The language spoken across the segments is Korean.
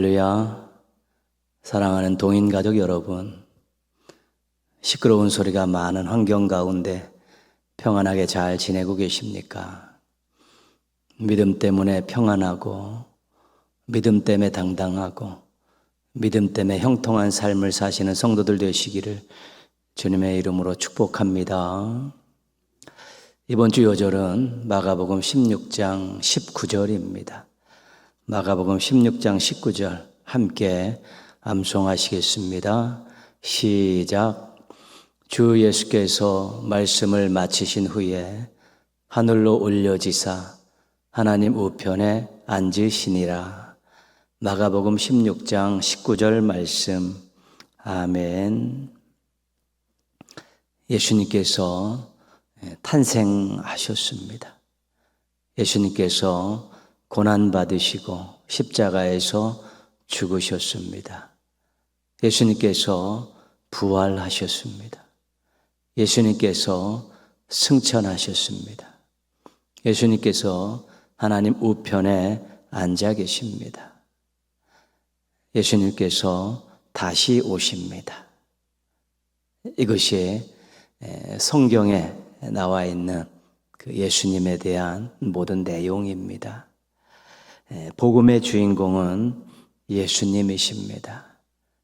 할렐루야. 사랑하는 동인가족 여러분, 시끄러운 소리가 많은 환경 가운데 평안하게 잘 지내고 계십니까? 믿음 때문에 평안하고, 믿음 때문에 당당하고, 믿음 때문에 형통한 삶을 사시는 성도들 되시기를 주님의 이름으로 축복합니다. 이번 주 요절은 마가복음 16장 19절입니다. 마가복음 16장 19절 함께 암송하시겠습니다. 시작. 주 예수께서 말씀을 마치신 후에 하늘로 올려지사 하나님 우편에 앉으시니라. 마가복음 16장 19절 말씀. 아멘. 예수님께서 탄생하셨습니다. 예수님께서 고난받으시고 십자가에서 죽으셨습니다. 예수님께서 부활하셨습니다. 예수님께서 승천하셨습니다. 예수님께서 하나님 우편에 앉아 계십니다. 예수님께서 다시 오십니다. 이것이 성경에 나와 있는 그 예수님에 대한 모든 내용입니다. 복음의 주인공은 예수님이십니다.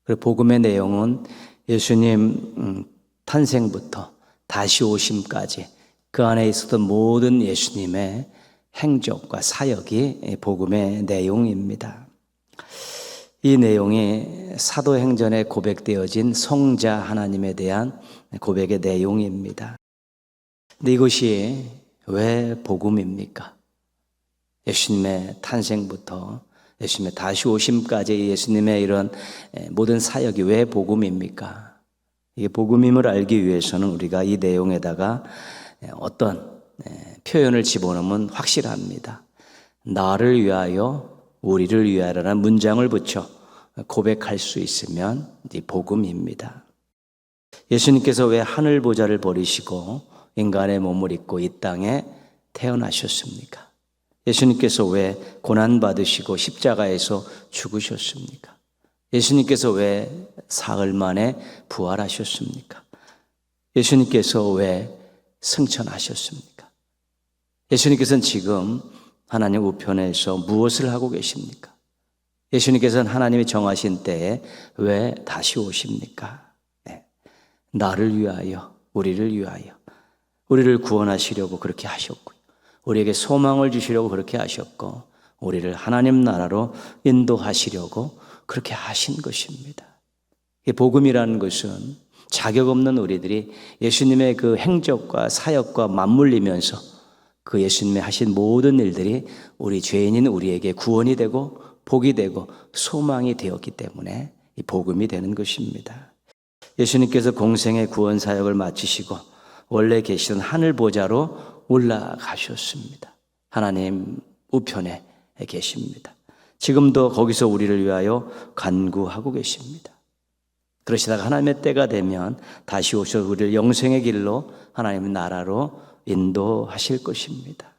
그리고 복음의 내용은 예수님 탄생부터 다시 오심까지 그 안에 있었던 모든 예수님의 행적과 사역이 복음의 내용입니다. 이 내용이 사도행전에 고백되어진 성자 하나님에 대한 고백의 내용입니다. 근데 이것이 왜 복음입니까? 예수님의 탄생부터 예수님의 다시 오심까지 예수님의 이런 모든 사역이 왜 복음입니까? 이게 복음임을 알기 위해서는 우리가 이 내용에다가 어떤 표현을 집어넣으면 확실합니다. 나를 위하여 우리를 위하여라는 문장을 붙여 고백할 수 있으면 이 복음입니다. 예수님께서 왜 하늘 보좌를 버리시고 인간의 몸을 입고 이 땅에 태어나셨습니까? 예수님께서 왜 고난받으시고 십자가에서 죽으셨습니까? 예수님께서 왜 사흘 만에 부활하셨습니까? 예수님께서 왜 승천하셨습니까? 예수님께서는 지금 하나님 우편에서 무엇을 하고 계십니까? 예수님께서는 하나님이 정하신 때에 왜 다시 오십니까? 나를 위하여, 우리를 위하여, 우리를 구원하시려고 그렇게 하셨고요. 우리에게 소망을 주시려고 그렇게 하셨고, 우리를 하나님 나라로 인도하시려고 그렇게 하신 것입니다. 이 복음이라는 것은 자격 없는 우리들이 예수님의 그 행적과 사역과 맞물리면서 그 예수님의 하신 모든 일들이 우리 죄인인 우리에게 구원이 되고 복이 되고 소망이 되었기 때문에 이 복음이 되는 것입니다. 예수님께서 공생의 구원 사역을 마치시고 원래 계시던 하늘 보좌로 올라가셨습니다. 하나님 우편에 계십니다. 지금도 거기서 우리를 위하여 간구하고 계십니다. 그러시다가 하나님의 때가 되면 다시 오셔 우리를 영생의 길로 하나님의 나라로 인도하실 것입니다.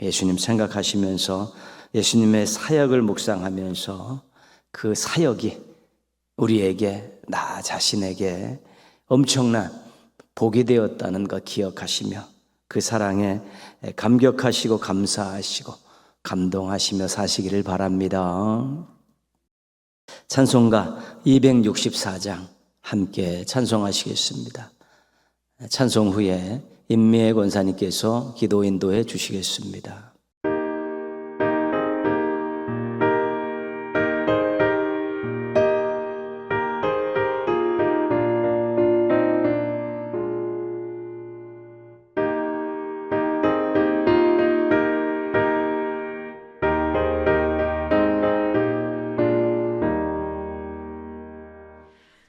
예수님 생각하시면서 예수님의 사역을 묵상하면서 그 사역이 우리에게, 나 자신에게 엄청난 복이 되었다는 것 기억하시며 그 사랑에 감격하시고 감사하시고 감동하시며 사시기를 바랍니다. 찬송가 264장 함께 찬송하시겠습니다. 찬송 후에 임미애 권사님께서 기도 인도해 주시겠습니다.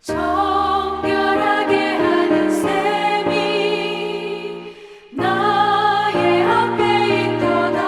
정결하게 하는 셈이 나의 앞에 있도다.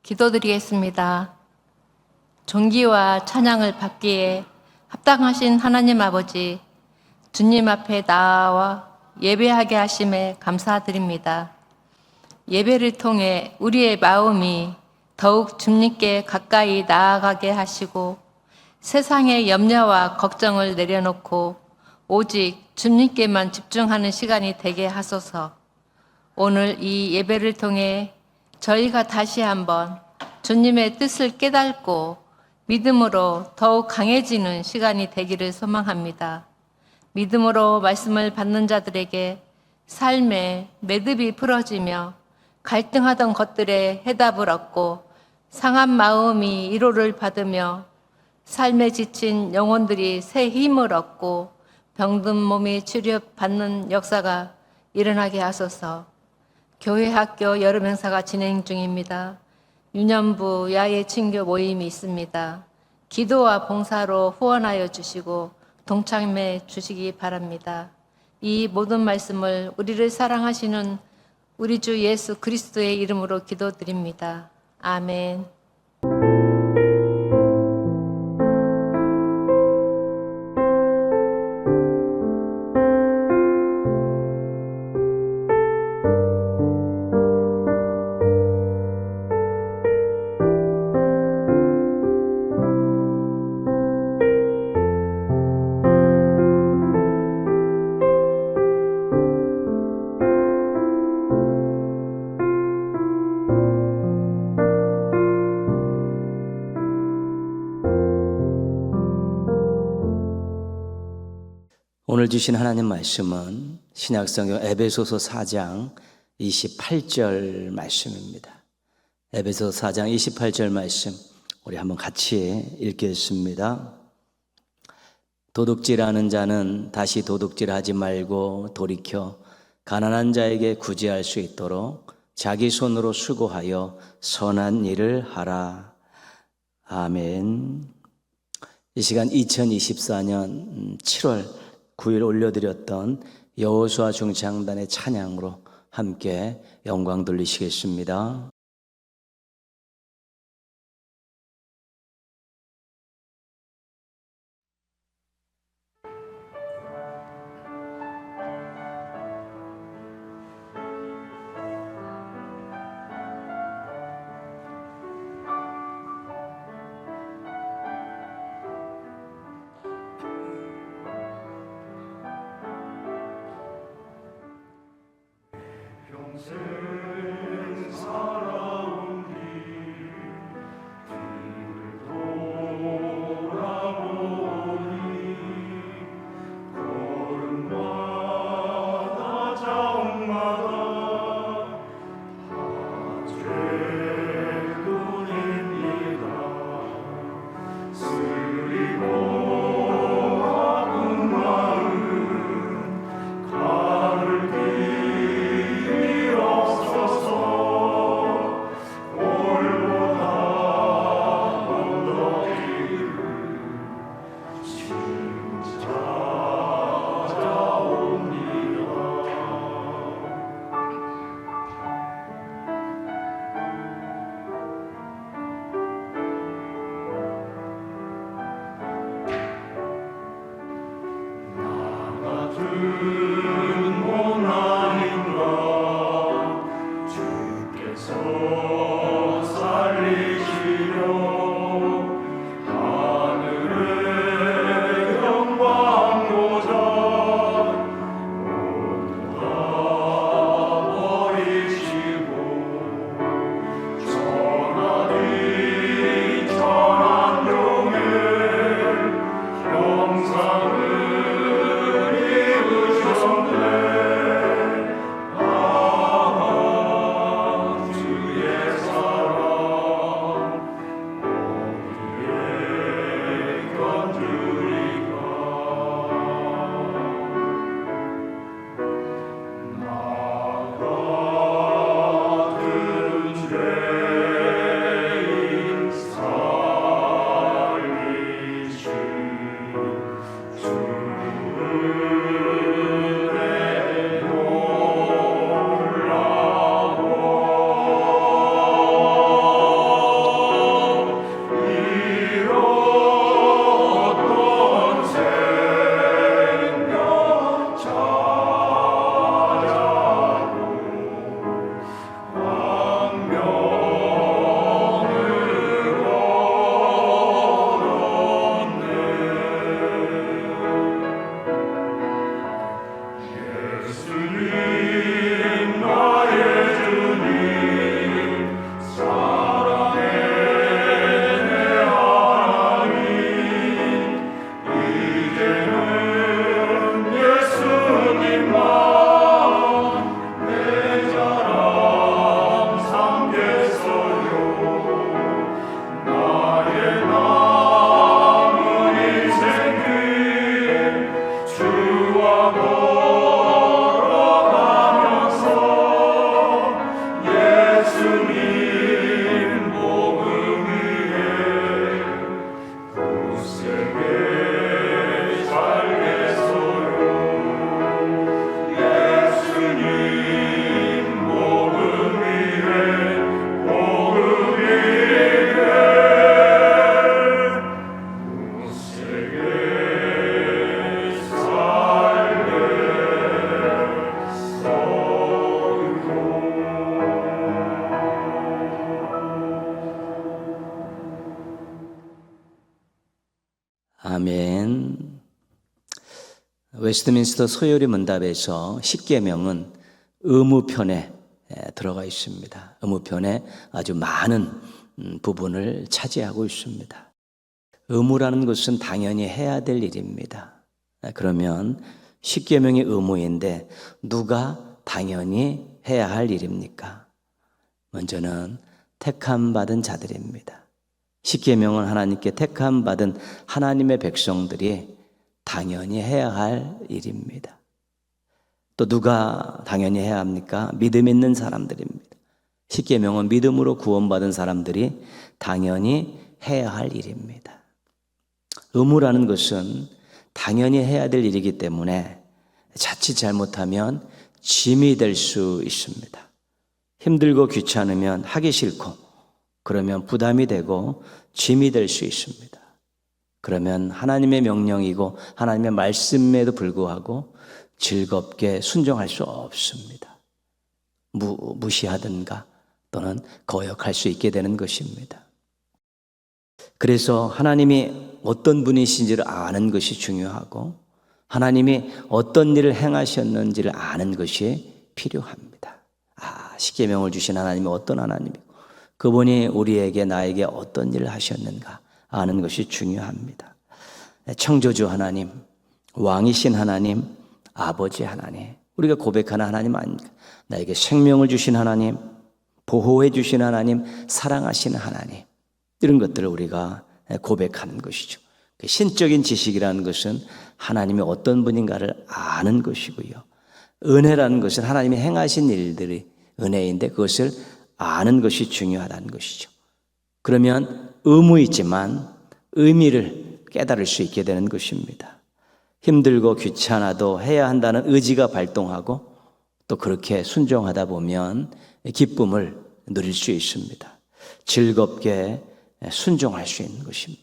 기도드리겠습니다. 존귀와 찬양을 받기에 합당하신 하나님 아버지, 주님 앞에 나와 예배하게 하심에 감사드립니다. 예배를 통해 우리의 마음이 더욱 주님께 가까이 나아가게 하시고 세상의 염려와 걱정을 내려놓고 오직 주님께만 집중하는 시간이 되게 하소서. 오늘 이 예배를 통해 저희가 다시 한번 주님의 뜻을 깨닫고 믿음으로 더욱 강해지는 시간이 되기를 소망합니다. 믿음으로 말씀을 받는 자들에게 삶의 매듭이 풀어지며 갈등하던 것들에 해답을 얻고 상한 마음이 위로를 받으며 삶에 지친 영혼들이 새 힘을 얻고 병든 몸이 치료받는 역사가 일어나게 하소서. 교회 학교 여름 행사가 진행 중입니다. 유년부 야외 친교 모임이 있습니다. 기도와 봉사로 후원하여 주시고 동참해 주시기 바랍니다. 이 모든 말씀을 우리를 사랑하시는 우리 주 예수 그리스도의 이름으로 기도드립니다. 아멘. 오늘 주신 하나님 말씀은 신약성경 에베소서 4장 28절 말씀입니다. 에베소서 4장 28절 말씀 우리 한번 같이 읽겠습니다. 도둑질하는 자는 다시 도둑질하지 말고 돌이켜 가난한 자에게 구제할 수 있도록 자기 손으로 수고하여 선한 일을 하라. 아멘. 이 시간 2024년 7월 9일 올려드렸던 여호수아 중창단의 찬양으로 함께 영광 돌리시겠습니다. 평생 살아 아멘. 웨스트민스터 소요리 문답에서 십계명은 의무편에 들어가 있습니다. 의무편에 아주 많은 부분을 차지하고 있습니다. 의무라는 것은 당연히 해야 될 일입니다. 그러면 십계명이 의무인데 누가 당연히 해야 할 일입니까? 먼저는 택함 받은 자들입니다. 십계명은 하나님께 택함 받은 하나님의 백성들이 당연히 해야 할 일입니다. 또 누가 당연히 해야 합니까? 믿음 있는 사람들입니다. 십계명은 믿음으로 구원받은 사람들이 당연히 해야 할 일입니다. 의무라는 것은 당연히 해야 될 일이기 때문에 자칫 잘못하면 짐이 될 수 있습니다. 힘들고 귀찮으면 하기 싫고 그러면 부담이 되고 짐이 될 수 있습니다. 그러면 하나님의 명령이고 하나님의 말씀에도 불구하고 즐겁게 순종할 수 없습니다. 무시하든가 또는 거역할 수 있게 되는 것입니다. 그래서 하나님이 어떤 분이신지를 아는 것이 중요하고 하나님이 어떤 일을 행하셨는지를 아는 것이 필요합니다. 십계명을 주신 하나님이 어떤 하나님이고 그분이 우리에게 나에게 어떤 일을 하셨는가 아는 것이 중요합니다. 창조주 하나님, 왕이신 하나님, 아버지 하나님, 우리가 고백하는 하나님 아닙니까? 나에게 생명을 주신 하나님, 보호해 주신 하나님, 사랑하시는 하나님, 이런 것들을 우리가 고백하는 것이죠. 신적인 지식이라는 것은 하나님이 어떤 분인가를 아는 것이고요. 은혜라는 것은 하나님이 행하신 일들이 은혜인데 그것을 아는 것이 중요하다는 것이죠. 그러면 의무이지만 의미를 깨달을 수 있게 되는 것입니다. 힘들고 귀찮아도 해야 한다는 의지가 발동하고 또 그렇게 순종하다 보면 기쁨을 누릴 수 있습니다. 즐겁게 순종할 수 있는 것입니다.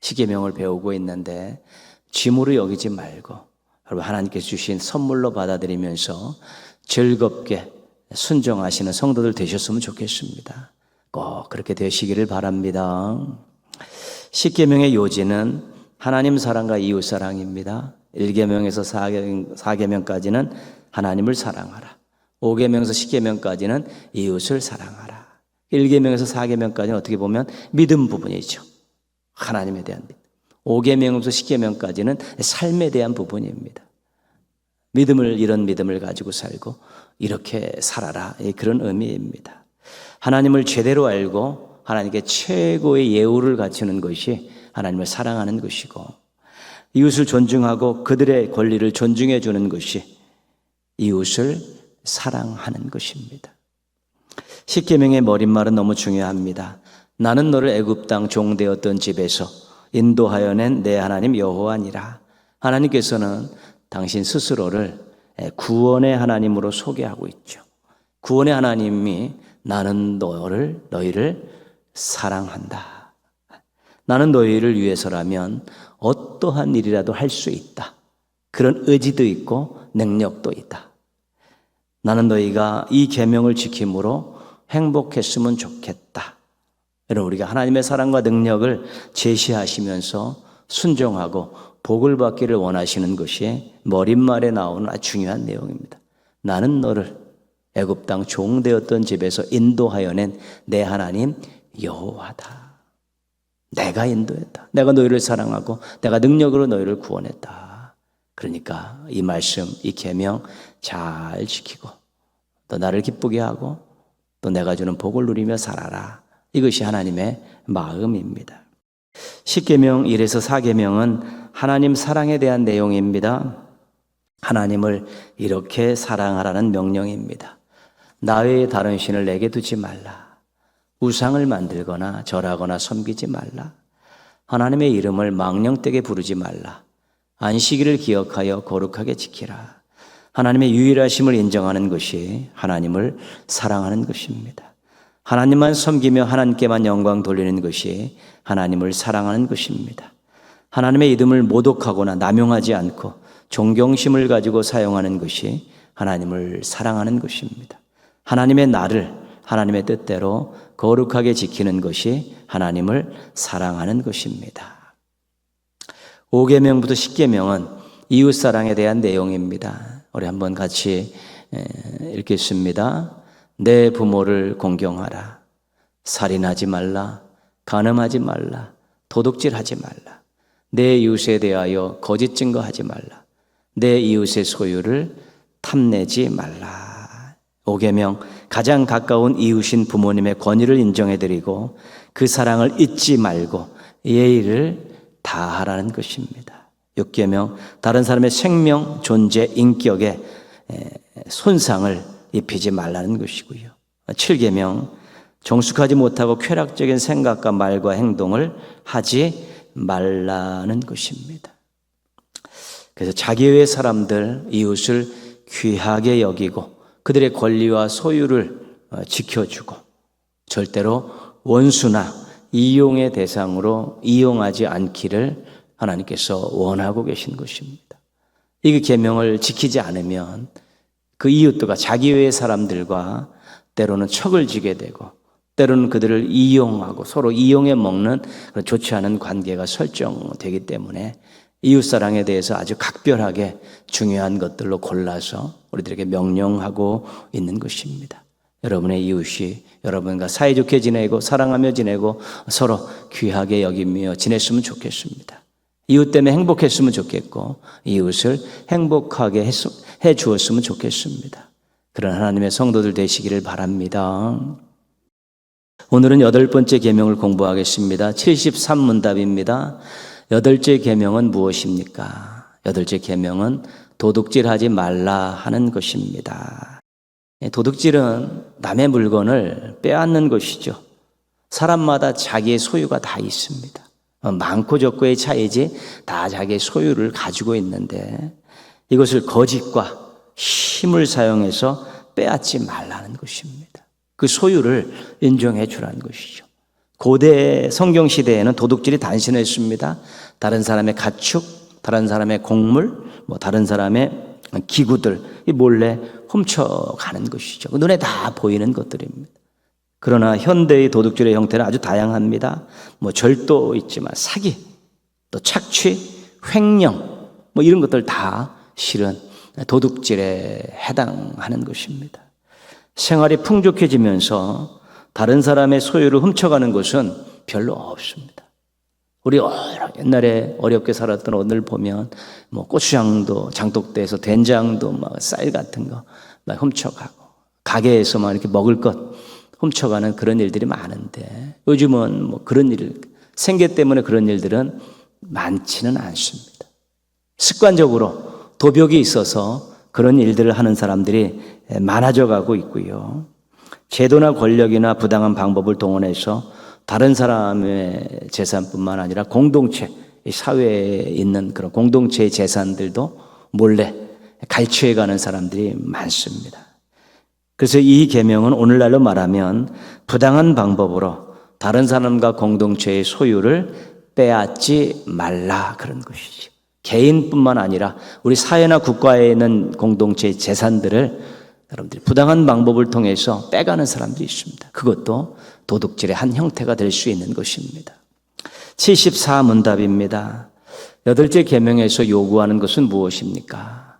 십계명을 배우고 있는데 짐으로 여기지 말고 여러분 하나님께서 주신 선물로 받아들이면서 즐겁게 순종하시는 성도들 되셨으면 좋겠습니다. 꼭 그렇게 되시기를 바랍니다. 십계명의 요지는 하나님 사랑과 이웃 사랑입니다. 1계명에서 4계명까지는 하나님을 사랑하라. 5계명에서 10계명까지는 이웃을 사랑하라. 1계명에서 4계명까지는 어떻게 보면 믿음 부분이죠. 하나님에 대한 믿음. 5계명에서 10계명까지는 삶에 대한 부분입니다. 이런 믿음을 가지고 살고 이렇게 살아라. 그런 의미입니다. 하나님을 제대로 알고 하나님께 최고의 예우를 갖추는 것이 하나님을 사랑하는 것이고 이웃을 존중하고 그들의 권리를 존중해 주는 것이 이웃을 사랑하는 것입니다. 십계명의 머릿말은 너무 중요합니다. 나는 너를 애굽 땅 종되었던 집에서 인도하여 낸 내 하나님 여호와니라. 하나님께서는 당신 스스로를 구원의 하나님으로 소개하고 있죠. 구원의 하나님이 나는 너희를 사랑한다. 나는 너희를 위해서라면 어떠한 일이라도 할 수 있다. 그런 의지도 있고 능력도 있다. 나는 너희가 이 계명을 지킴으로 행복했으면 좋겠다. 여러분 우리가 하나님의 사랑과 능력을 제시하시면서 순종하고 복을 받기를 원하시는 것이 머릿말에 나오는 아주 중요한 내용입니다. 나는 너를 애굽 땅 종되었던 집에서 인도하여 낸 내 하나님 여호와다. 내가 인도했다. 내가 너희를 사랑하고 내가 능력으로 너희를 구원했다. 그러니까 이 말씀, 이 계명 잘 지키고 또 나를 기쁘게 하고 또 내가 주는 복을 누리며 살아라. 이것이 하나님의 마음입니다. 10계명 1에서 4계명은 하나님 사랑에 대한 내용입니다. 하나님을 이렇게 사랑하라는 명령입니다. 나 외에 다른 신을 내게 두지 말라. 우상을 만들거나 절하거나 섬기지 말라. 하나님의 이름을 망령되게 부르지 말라. 안식일을 기억하여 거룩하게 지키라. 하나님의 유일하심을 인정하는 것이 하나님을 사랑하는 것입니다. 하나님만 섬기며 하나님께만 영광 돌리는 것이 하나님을 사랑하는 것입니다. 하나님의 이름을 모독하거나 남용하지 않고 존경심을 가지고 사용하는 것이 하나님을 사랑하는 것입니다. 하나님의 나를 하나님의 뜻대로 거룩하게 지키는 것이 하나님을 사랑하는 것입니다. 5계명부터 10계명은 이웃사랑에 대한 내용입니다. 우리 한번 같이 읽겠습니다. 내 부모를 공경하라. 살인하지 말라. 간음하지 말라. 도둑질하지 말라. 내 이웃에 대하여 거짓 증거하지 말라. 내 이웃의 소유를 탐내지 말라. 5계명, 가장 가까운 이웃인 부모님의 권위를 인정해드리고 그 사랑을 잊지 말고 예의를 다하라는 것입니다. 6계명, 다른 사람의 생명, 존재, 인격에 손상을 입히지 말라는 것이고요. 7계명, 정숙하지 못하고 쾌락적인 생각과 말과 행동을 하지 말라는 것입니다. 그래서 자기의 사람들, 이웃을 귀하게 여기고 그들의 권리와 소유를 지켜주고 절대로 원수나 이용의 대상으로 이용하지 않기를 하나님께서 원하고 계신 것입니다. 이 계명을 지키지 않으면 그 이웃들과 자기 외의 사람들과 때로는 척을 지게 되고 때로는 그들을 이용하고 서로 이용해 먹는 그런 좋지 않은 관계가 설정되기 때문에 이웃사랑에 대해서 아주 각별하게 중요한 것들로 골라서 우리들에게 명령하고 있는 것입니다. 여러분의 이웃이 여러분과 사이좋게 지내고 사랑하며 지내고 서로 귀하게 여기며 지냈으면 좋겠습니다. 이웃 때문에 행복했으면 좋겠고 이웃을 행복하게 해 주었으면 좋겠습니다. 그런 하나님의 성도들 되시기를 바랍니다. 오늘은 8번째 계명을 공부하겠습니다. 73문답입니다. 8째 계명은 무엇입니까? 8째 계명은 도둑질하지 말라 하는 것입니다. 도둑질은 남의 물건을 빼앗는 것이죠. 사람마다 자기의 소유가 다 있습니다. 많고 적고의 차이지 다 자기의 소유를 가지고 있는데 이것을 거짓과 힘을 사용해서 빼앗지 말라는 것입니다. 그 소유를 인정해 주라는 것이죠. 고대 성경 시대에는 도둑질이 단순했습니다. 다른 사람의 가축, 다른 사람의 곡물, 다른 사람의 기구들 몰래 훔쳐가는 것이죠. 눈에 다 보이는 것들입니다. 그러나 현대의 도둑질의 형태는 아주 다양합니다. 절도 있지만 사기, 또 착취, 횡령 이런 것들 다 실은 도둑질에 해당하는 것입니다. 생활이 풍족해지면서 다른 사람의 소유를 훔쳐가는 것은 별로 없습니다. 우리 옛날에 어렵게 살았던 어른들 보면 고추장도 장독대에서 된장도 쌀 같은 거 막 훔쳐가고 가게에서 막 이렇게 먹을 것 훔쳐가는 그런 일들이 많은데 요즘은 그런 일 생계 때문에 그런 일들은 많지는 않습니다. 습관적으로 도벽이 있어서 그런 일들을 하는 사람들이 많아져 가고 있고요. 제도나 권력이나 부당한 방법을 동원해서 다른 사람의 재산뿐만 아니라 공동체, 사회에 있는 그런 공동체의 재산들도 몰래 갈취해가는 사람들이 많습니다. 그래서 이 계명은 오늘날로 말하면 부당한 방법으로 다른 사람과 공동체의 소유를 빼앗지 말라 그런 것이죠. 개인뿐만 아니라 우리 사회나 국가에 있는 공동체의 재산들을 여러분들이 부당한 방법을 통해서 빼가는 사람들이 있습니다. 그것도 도둑질의 한 형태가 될 수 있는 것입니다. 74문답입니다. 8째 계명에서 요구하는 것은 무엇입니까?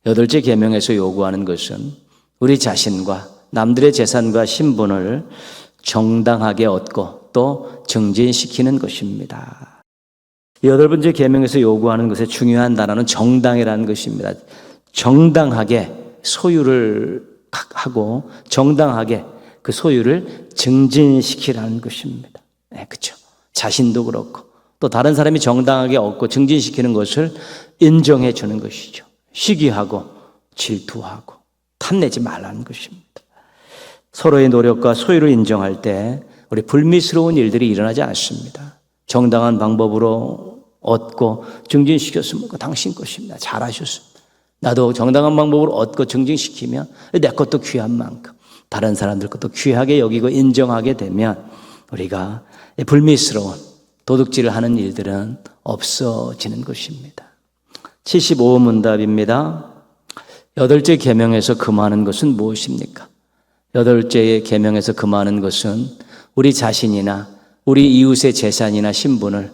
8째 계명에서 요구하는 것은 우리 자신과 남들의 재산과 신분을 정당하게 얻고 또 증진시키는 것입니다. 8번째 계명에서 요구하는 것의 중요한 단어는 정당이라는 것입니다. 정당하게 소유를 하고 정당하게 그 소유를 증진시키라는 것입니다. 그렇죠. 자신도 그렇고 또 다른 사람이 정당하게 얻고 증진시키는 것을 인정해 주는 것이죠. 시기하고 질투하고 탐내지 말라는 것입니다. 서로의 노력과 소유를 인정할 때 우리 불미스러운 일들이 일어나지 않습니다. 정당한 방법으로 얻고 증진시켰으면 당신 것입니다. 잘하셨습니다. 나도 정당한 방법으로 얻고 증진시키면 내 것도 귀한 만큼 다른 사람들 것도 귀하게 여기고 인정하게 되면 우리가 불미스러운 도둑질을 하는 일들은 없어지는 것입니다. 75문답입니다. 8째 계명에서 금하는 것은 무엇입니까? 8째 계명에서 금하는 것은 우리 자신이나 우리 이웃의 재산이나 신분을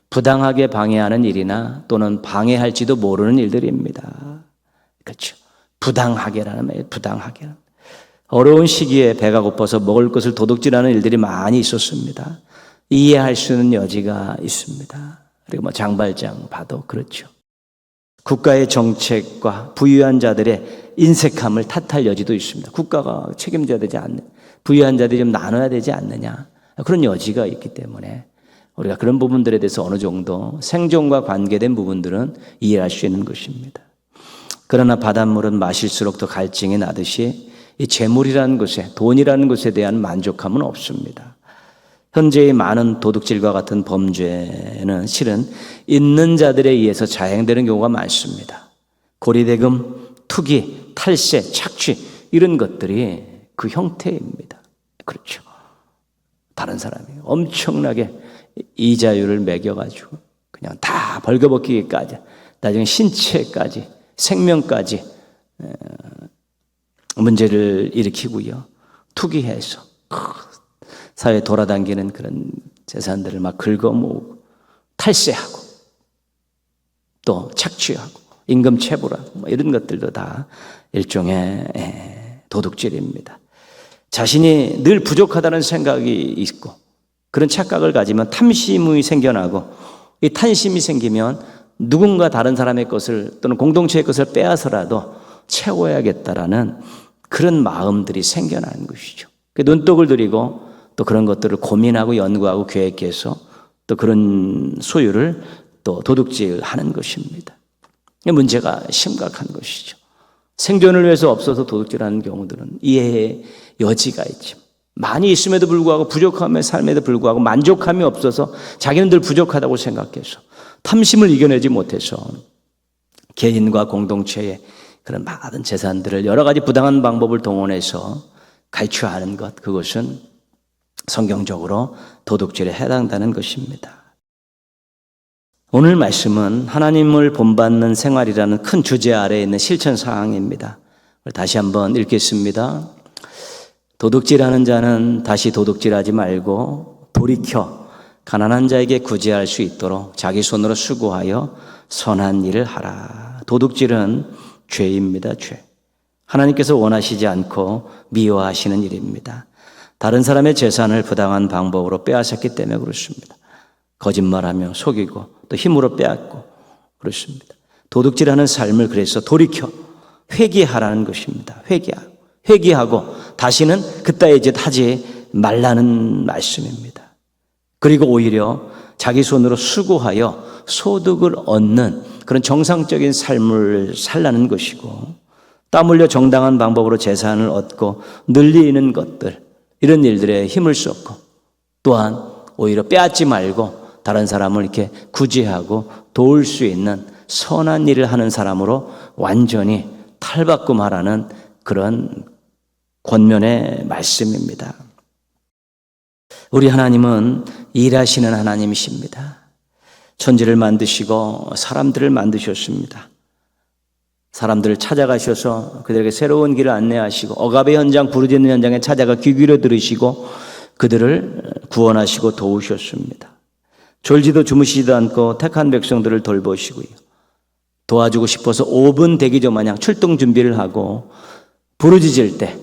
부당하게 방해하는 일이나 또는 방해할지도 모르는 일들입니다. 그렇죠. 부당하게라는 말이에요. 부당하게. 어려운 시기에 배가 고파서 먹을 것을 도둑질하는 일들이 많이 있었습니다. 이해할 수 있는 여지가 있습니다. 그리고 뭐 장발장 봐도 그렇죠. 국가의 정책과 부유한 자들의 인색함을 탓할 여지도 있습니다. 국가가 책임져야 되지 않느냐, 부유한 자들이 좀 나눠야 되지 않느냐, 그런 여지가 있기 때문에 우리가 그런 부분들에 대해서 어느 정도 생존과 관계된 부분들은 이해할 수 있는 것입니다. 그러나 바닷물은 마실수록 더 갈증이 나듯이 이 재물이라는 것에, 돈이라는 것에 대한 만족함은 없습니다. 현재의 많은 도둑질과 같은 범죄는 실은 있는 자들에 의해서 자행되는 경우가 많습니다. 고리대금, 투기, 탈세, 착취 이런 것들이 그 형태입니다. 그렇죠. 다른 사람이 엄청나게 이자율을 매겨가지고 그냥 다 벌거벗기기까지, 나중에 신체까지, 생명까지 문제를 일으키고요. 투기해서 사회에 돌아다니는 그런 재산들을 막 긁어모으고 탈세하고 또 착취하고 임금 체불하고 뭐 이런 것들도 다 일종의 도둑질입니다. 자신이 늘 부족하다는 생각이 있고 그런 착각을 가지면 탐심이 생겨나고 이 탐심이 생기면 누군가 다른 사람의 것을 또는 공동체의 것을 빼앗아라도 채워야겠다라는 그런 마음들이 생겨나는 것이죠. 눈독을 들이고 또 그런 것들을 고민하고 연구하고 계획해서 또 그런 소유를 또 도둑질하는 것입니다. 문제가 심각한 것이죠. 생존을 위해서 없어서 도둑질하는 경우들은 이해의 여지가 있죠. 많이 있음에도 불구하고 부족함의 삶에도 불구하고 만족함이 없어서 자기는 늘 부족하다고 생각해서 탐심을 이겨내지 못해서 개인과 공동체의 그런 많은 재산들을 여러 가지 부당한 방법을 동원해서 갈취하는 것, 그것은 성경적으로 도둑질에 해당되는 것입니다. 오늘 말씀은 하나님을 본받는 생활이라는 큰 주제 아래에 있는 실천 사항입니다. 다시 한번 읽겠습니다. 도둑질하는 자는 다시 도둑질하지 말고 돌이켜 가난한 자에게 구제할 수 있도록 자기 손으로 수고하여 선한 일을 하라. 도둑질은 죄입니다. 죄. 하나님께서 원하시지 않고 미워하시는 일입니다. 다른 사람의 재산을 부당한 방법으로 빼앗았기 때문에 그렇습니다. 거짓말하며 속이고 또 힘으로 빼앗고 그렇습니다. 도둑질하는 삶을 그래서 돌이켜 회개하라는 것입니다. 회개하고 다시는 그따위 짓 하지 말라는 말씀입니다. 그리고 오히려 자기 손으로 수고하여 소득을 얻는 그런 정상적인 삶을 살라는 것이고 땀 흘려 정당한 방법으로 재산을 얻고 늘리는 것들, 이런 일들에 힘을 쏟고 또한 오히려 빼앗지 말고 다른 사람을 이렇게 구제하고 도울 수 있는 선한 일을 하는 사람으로 완전히 탈바꿈하라는 그런 권면의 말씀입니다. 우리 하나님은 일하시는 하나님이십니다. 천지를 만드시고 사람들을 만드셨습니다. 사람들을 찾아가셔서 그들에게 새로운 길을 안내하시고 억압의 현장, 부르짖는 현장에 찾아가 귀 기울여 들으시고 그들을 구원하시고 도우셨습니다. 졸지도 주무시지도 않고 택한 백성들을 돌보시고요. 도와주고 싶어서 5분 대기 전 마냥 출동 준비를 하고 부르짖을 때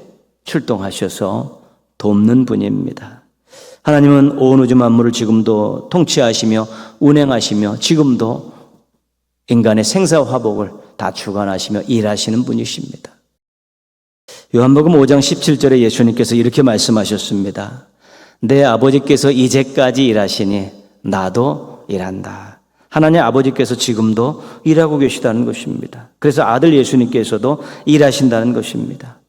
출동하셔서 돕는 분입니다. 하나님은 온 우주 만물을 지금도 통치하시며 운행하시며 지금도 인간의 생사화복을 다 주관하시며 일하시는 분이십니다. 요한복음 5장 17절에 예수님께서 이렇게 말씀하셨습니다. 내 아버지께서 이제까지 일하시니 나도 일한다. 하나님 아버지께서 지금도 일하고 계시다는 것입니다. 그래서 아들 예수님께서도 일하신다는 것입니다.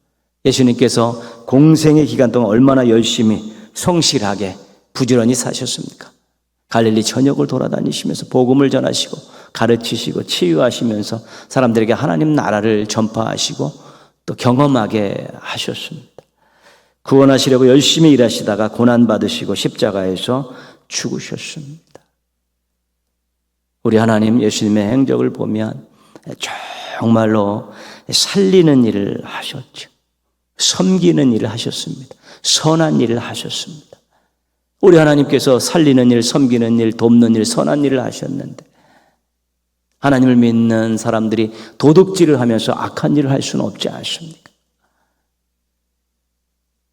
예수님께서 공생의 기간 동안 얼마나 열심히 성실하게 부지런히 사셨습니까? 갈릴리 전역을 돌아다니시면서 복음을 전하시고 가르치시고 치유하시면서 사람들에게 하나님 나라를 전파하시고 또 경험하게 하셨습니다. 구원하시려고 열심히 일하시다가 고난받으시고 십자가에서 죽으셨습니다. 우리 하나님 예수님의 행적을 보면 정말로 살리는 일을 하셨죠. 섬기는 일을 하셨습니다. 선한 일을 하셨습니다. 우리 하나님께서 살리는 일, 섬기는 일, 돕는 일, 선한 일을 하셨는데 하나님을 믿는 사람들이 도둑질을 하면서 악한 일을 할 수는 없지 않습니까?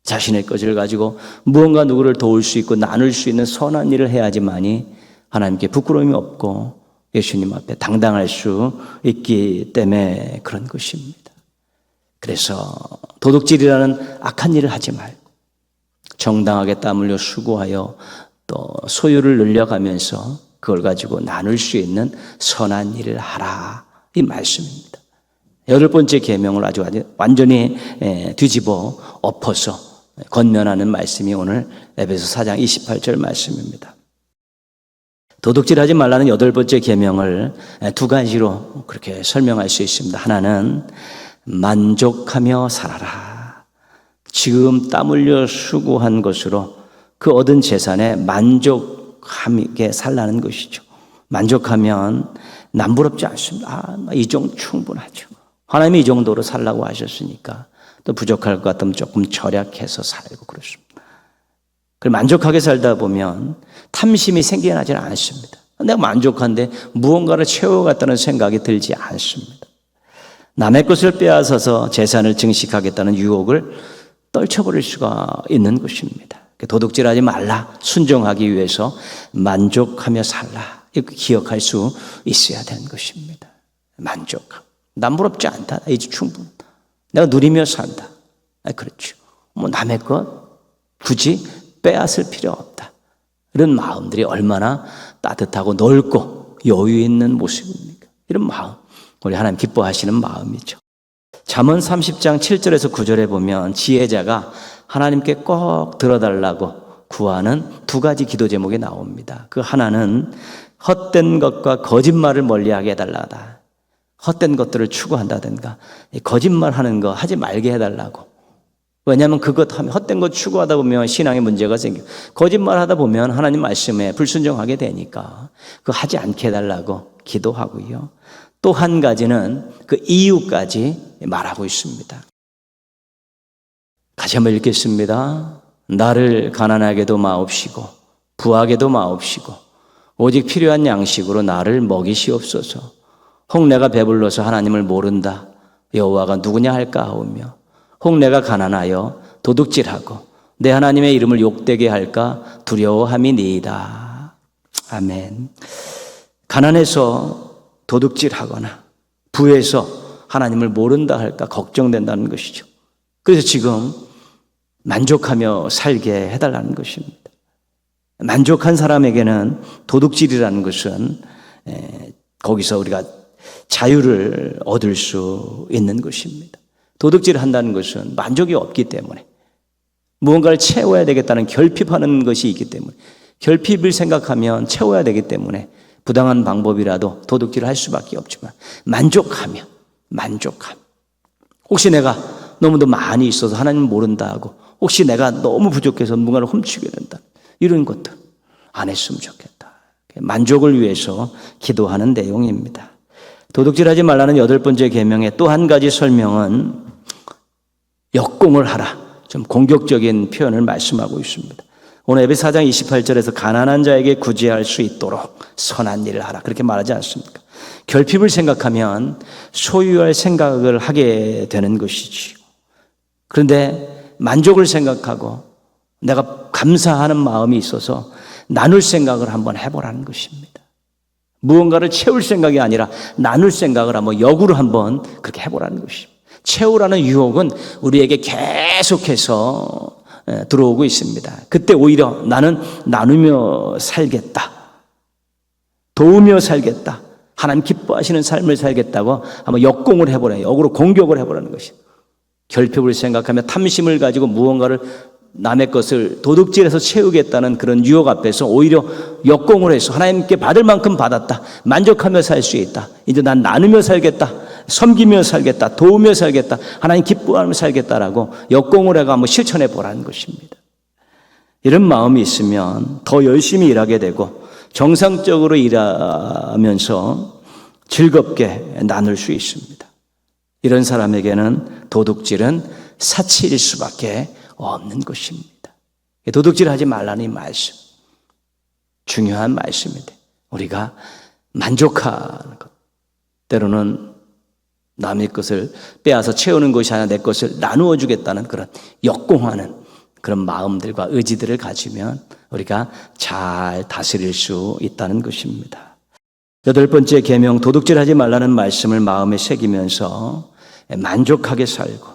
자신의 것을 가지고 무언가 누구를 도울 수 있고 나눌 수 있는 선한 일을 해야지만이 하나님께 부끄러움이 없고 예수님 앞에 당당할 수 있기 때문에 그런 것입니다. 그래서 도둑질이라는 악한 일을 하지 말고 정당하게 땀 흘려 수고하여 또 소유를 늘려가면서 그걸 가지고 나눌 수 있는 선한 일을 하라, 이 말씀입니다. 8번째 계명을 아주 완전히 뒤집어 엎어서 권면하는 말씀이 오늘 에베소 4장 28절 말씀입니다. 도둑질하지 말라는 8번째 계명을 2가지로 그렇게 설명할 수 있습니다. 하나는 만족하며 살아라. 지금 땀 흘려 수고한 것으로 그 얻은 재산에 만족하게 살라는 것이죠. 만족하면 남부럽지 않습니다. 이 정도 충분하죠. 하나님이 이 정도로 살라고 하셨으니까 또 부족할 것 같으면 조금 절약해서 살고 그렇습니다. 만족하게 살다 보면 탐심이 생겨나지는 않습니다. 내가 만족한데 무언가를 채워갔다는 생각이 들지 않습니다. 남의 것을 빼앗아서 재산을 증식하겠다는 유혹을 떨쳐버릴 수가 있는 것입니다. 도둑질하지 말라, 순종하기 위해서 만족하며 살라, 이렇게 기억할 수 있어야 되는 것입니다. 만족함, 남부럽지 않다, 이제 충분, 내가 누리며 산다, 그렇죠. 뭐 남의 것 굳이 빼앗을 필요 없다, 이런 마음들이 얼마나 따뜻하고 넓고 여유 있는 모습입니까? 이런 마음, 우리 하나님 기뻐하시는 마음이죠. 잠언 30장 7절에서 9절에 보면 지혜자가 하나님께 꼭 들어달라고 구하는 2가지 기도 제목이 나옵니다. 그 하나는 헛된 것과 거짓말을 멀리하게 해달라다. 헛된 것들을 추구한다든가 거짓말하는 거 하지 말게 해달라고. 왜냐하면 그것 하면 헛된 것 추구하다 보면 신앙에 문제가 생겨요. 거짓말하다 보면 하나님 말씀에 불순종하게 되니까 그거 하지 않게 해달라고 기도하고요. 또 한 가지는 그 이유까지 말하고 있습니다. 같이 한번 읽겠습니다. 나를 가난하게도 마옵시고 부하게도 마옵시고 오직 필요한 양식으로 나를 먹이시옵소서. 혹 내가 배불러서 하나님을 모른다, 여호와가 누구냐 할까 하오며, 혹 내가 가난하여 도둑질하고 내 하나님의 이름을 욕되게 할까 두려워함이니이다. 아멘. 가난해서 도둑질하거나 부해서 하나님을 모른다 할까 걱정된다는 것이죠. 그래서 지금 만족하며 살게 해달라는 것입니다. 만족한 사람에게는 도둑질이라는 것은 거기서 우리가 자유를 얻을 수 있는 것입니다. 도둑질을 한다는 것은 만족이 없기 때문에 무언가를 채워야 되겠다는 결핍하는 것이 있기 때문에, 결핍을 생각하면 채워야 되기 때문에 부당한 방법이라도 도둑질을 할 수밖에 없지만 만족하며 혹시 내가 너무 더 많이 있어서 하나님을 모른다 하고 혹시 내가 너무 부족해서 뭔가를 훔치게 된다, 이런 것들 안 했으면 좋겠다. 만족을 위해서 기도하는 내용입니다. 도둑질하지 말라는 8번째 계명의 또 한 가지 설명은 역공을 하라, 좀 공격적인 표현을 말씀하고 있습니다. 오늘 에베소 4장 28절에서 가난한 자에게 구제할 수 있도록 선한 일을 하라, 그렇게 말하지 않습니까? 결핍을 생각하면 소유할 생각을 하게 되는 것이지요. 그런데 만족을 생각하고 내가 감사하는 마음이 있어서 나눌 생각을 한번 해보라는 것입니다. 무언가를 채울 생각이 아니라 나눌 생각을 한번 역으로 한번 그렇게 해보라는 것입니다. 채우라는 유혹은 우리에게 계속해서 들어오고 있습니다. 그때 오히려 나는 나누며 살겠다, 도우며 살겠다, 하나님 기뻐하시는 삶을 살겠다고 한번 역공을 해보라, 역으로 공격을 해보라는 것입니다. 결핍을 생각하며 탐심을 가지고 무언가를 남의 것을 도둑질해서 채우겠다는 그런 유혹 앞에서 오히려 역공을 해서 하나님께 받을 만큼 받았다, 만족하며 살 수 있다, 이제 난 나누며 살겠다, 섬기며 살겠다, 도우며 살겠다, 하나님 기뻐하며 살겠다라고 역공을 해가 한번 실천해 보라는 것입니다. 이런 마음이 있으면 더 열심히 일하게 되고 정상적으로 일하면서 즐겁게 나눌 수 있습니다. 이런 사람에게는 도둑질은 사치일 수밖에 없는 것입니다. 도둑질하지 말라는 이 말씀, 중요한 말씀인데 우리가 만족하는 것, 때로는 남의 것을 빼앗아 채우는 것이 아니라 내 것을 나누어 주겠다는 그런 역공하는 그런 마음들과 의지들을 가지면 우리가 잘 다스릴 수 있다는 것입니다. 8번째 계명, 도둑질하지 말라는 말씀을 마음에 새기면서 만족하게 살고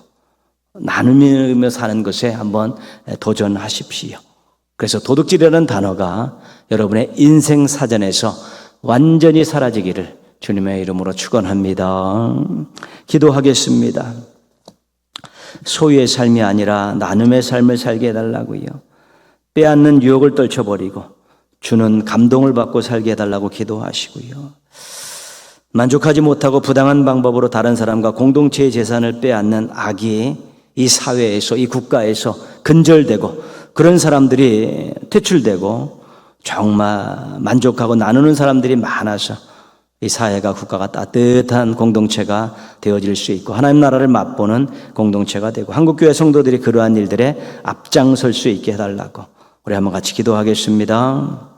나누며 사는 것에 한번 도전하십시오. 그래서 도둑질이라는 단어가 여러분의 인생 사전에서 완전히 사라지기를 주님의 이름으로 축원합니다. 기도하겠습니다. 소유의 삶이 아니라 나눔의 삶을 살게 해달라고요. 빼앗는 유혹을 떨쳐버리고 주는 감동을 받고 살게 해달라고 기도하시고요. 만족하지 못하고 부당한 방법으로 다른 사람과 공동체의 재산을 빼앗는 악이 이 사회에서, 이 국가에서 근절되고 그런 사람들이 퇴출되고 정말 만족하고 나누는 사람들이 많아서 이 사회가, 국가가 따뜻한 공동체가 되어질 수 있고 하나님 나라를 맛보는 공동체가 되고 한국교회 성도들이 그러한 일들에 앞장설 수 있게 해달라고 우리 한번 같이 기도하겠습니다.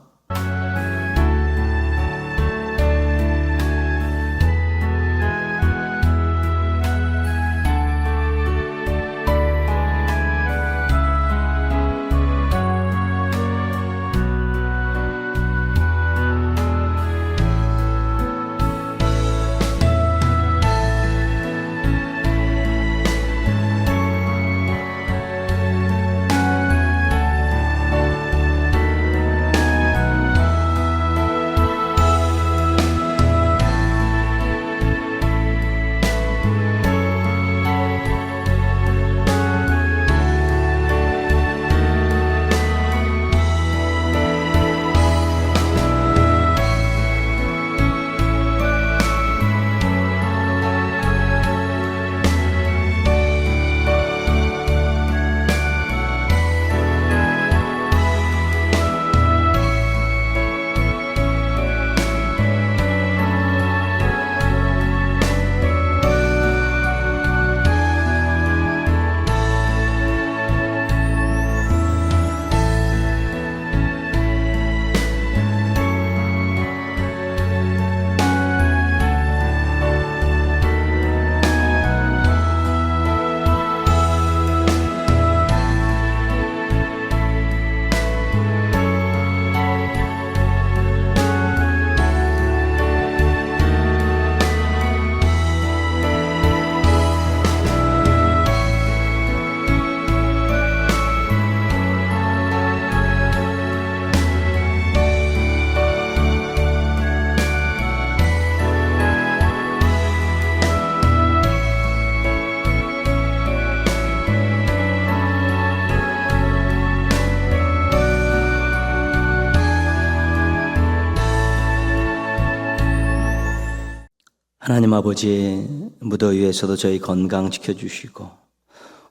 하나님 아버지, 무더위에서도 저희 건강 지켜주시고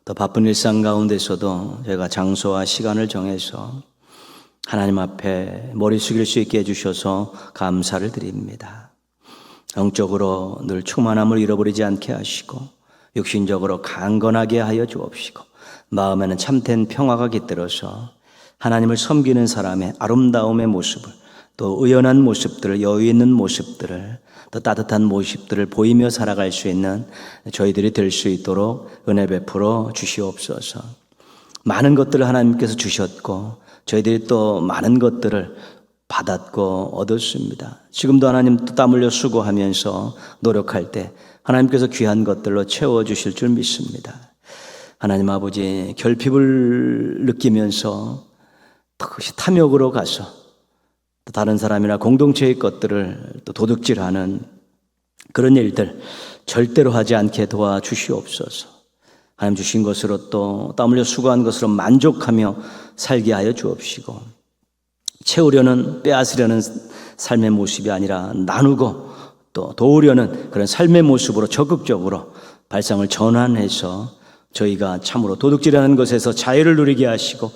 또 바쁜 일상 가운데서도 저희가 장소와 시간을 정해서 하나님 앞에 머리 숙일 수 있게 해주셔서 감사를 드립니다. 영적으로 늘 충만함을 잃어버리지 않게 하시고 육신적으로 강건하게 하여 주옵시고 마음에는 참된 평화가 깃들어서 하나님을 섬기는 사람의 아름다움의 모습을 또 의연한 모습들을, 여유 있는 모습들을, 또 따뜻한 모습들을 보이며 살아갈 수 있는 저희들이 될 수 있도록 은혜 베풀어 주시옵소서. 많은 것들을 하나님께서 주셨고 저희들이 또 많은 것들을 받았고 얻었습니다. 지금도 하나님 땀 흘려 수고하면서 노력할 때 하나님께서 귀한 것들로 채워주실 줄 믿습니다. 하나님 아버지, 결핍을 느끼면서 그것이 탐욕으로 가서 또 다른 사람이나 공동체의 것들을 또 도둑질하는 그런 일들 절대로 하지 않게 도와주시옵소서. 하나님 주신 것으로 또 땀 흘려 수고한 것으로 만족하며 살게 하여 주옵시고 채우려는, 빼앗으려는 삶의 모습이 아니라 나누고 또 도우려는 그런 삶의 모습으로 적극적으로 발상을 전환해서 저희가 참으로 도둑질하는 것에서 자유를 누리게 하시고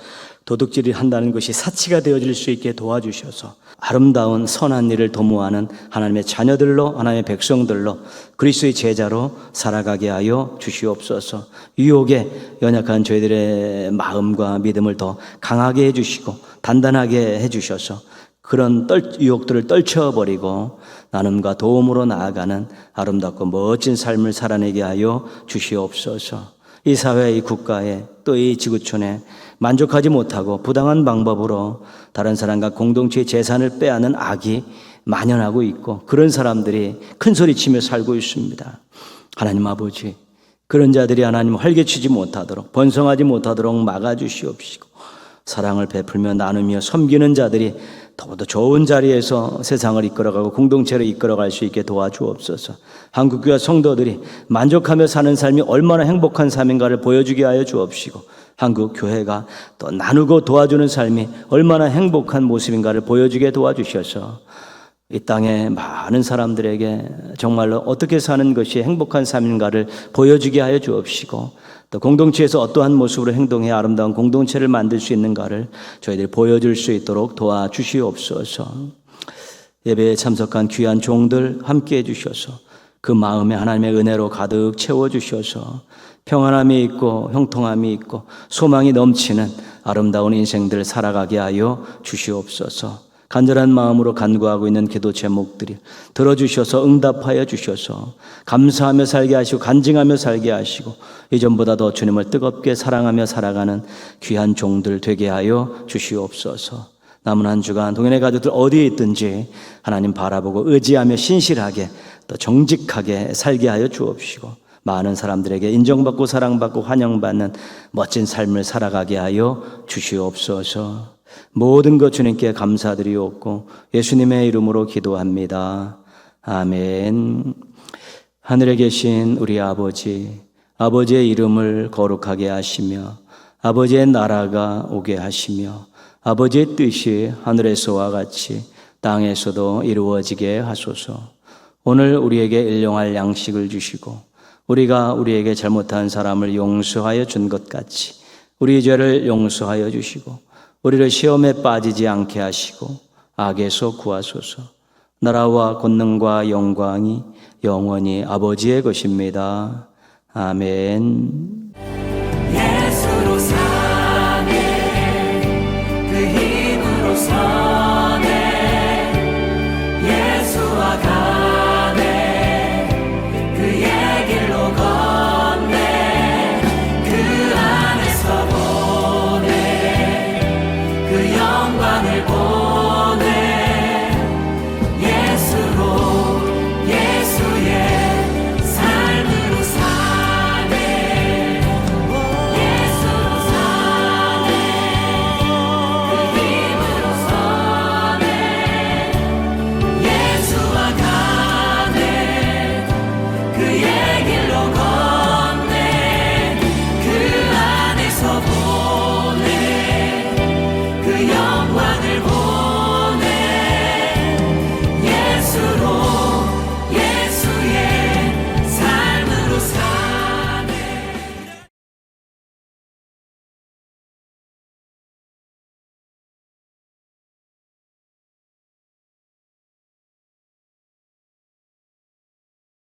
도둑질을 한다는 것이 사치가 되어질 수 있게 도와주셔서 아름다운 선한 일을 도모하는 하나님의 자녀들로, 하나님의 백성들로, 그리스도의 제자로 살아가게 하여 주시옵소서. 유혹에 연약한 저희들의 마음과 믿음을 더 강하게 해주시고 단단하게 해주셔서 그런 유혹들을 떨쳐버리고 나눔과 도움으로 나아가는 아름답고 멋진 삶을 살아내게 하여 주시옵소서. 이 사회, 이 국가에 또 이 지구촌에 만족하지 못하고 부당한 방법으로 다른 사람과 공동체의 재산을 빼앗는 악이 만연하고 있고 그런 사람들이 큰 소리치며 살고 있습니다. 하나님 아버지, 그런 자들이 하나님 활개치지 못하도록 번성하지 못하도록 막아주시옵시고 사랑을 베풀며 나누며 섬기는 자들이 더더 좋은 자리에서 세상을 이끌어가고 공동체를 이끌어갈 수 있게 도와주옵소서. 한국교회 성도들이 만족하며 사는 삶이 얼마나 행복한 삶인가를 보여주게 하여 주옵시고 한국교회가 또 나누고 도와주는 삶이 얼마나 행복한 모습인가를 보여주게 도와주셔서 이 땅에 많은 사람들에게 정말로 어떻게 사는 것이 행복한 삶인가를 보여주게 하여 주옵시고 또 공동체에서 어떠한 모습으로 행동해 아름다운 공동체를 만들 수 있는가를 저희들이 보여줄 수 있도록 도와주시옵소서. 예배에 참석한 귀한 종들 함께해 주셔서 그 마음에 하나님의 은혜로 가득 채워주셔서 평안함이 있고 형통함이 있고 소망이 넘치는 아름다운 인생들 살아가게 하여 주시옵소서. 간절한 마음으로 간구하고 있는 기도 제목들이 들어주셔서 응답하여 주셔서 감사하며 살게 하시고 간증하며 살게 하시고 이전보다 더 주님을 뜨겁게 사랑하며 살아가는 귀한 종들 되게 하여 주시옵소서. 남은 한 주간 동현의 가족들 어디에 있든지 하나님 바라보고 의지하며 신실하게 또 정직하게 살게 하여 주옵시고 많은 사람들에게 인정받고 사랑받고 환영받는 멋진 삶을 살아가게 하여 주시옵소서. 모든 것 주님께 감사드리옵고 예수님의 이름으로 기도합니다. 아멘. 하늘에 계신 우리 아버지, 아버지의 이름을 거룩하게 하시며 아버지의 나라가 오게 하시며 아버지의 뜻이 하늘에서와 같이 땅에서도 이루어지게 하소서. 오늘 우리에게 일용할 양식을 주시고 우리가 우리에게 잘못한 사람을 용서하여 준 것 같이 우리 죄를 용서하여 주시고 우리를 시험에 빠지지 않게 하시고 악에서 구하소서. 나라와 권능과 영광이 영원히 아버지의 것입니다. 아멘.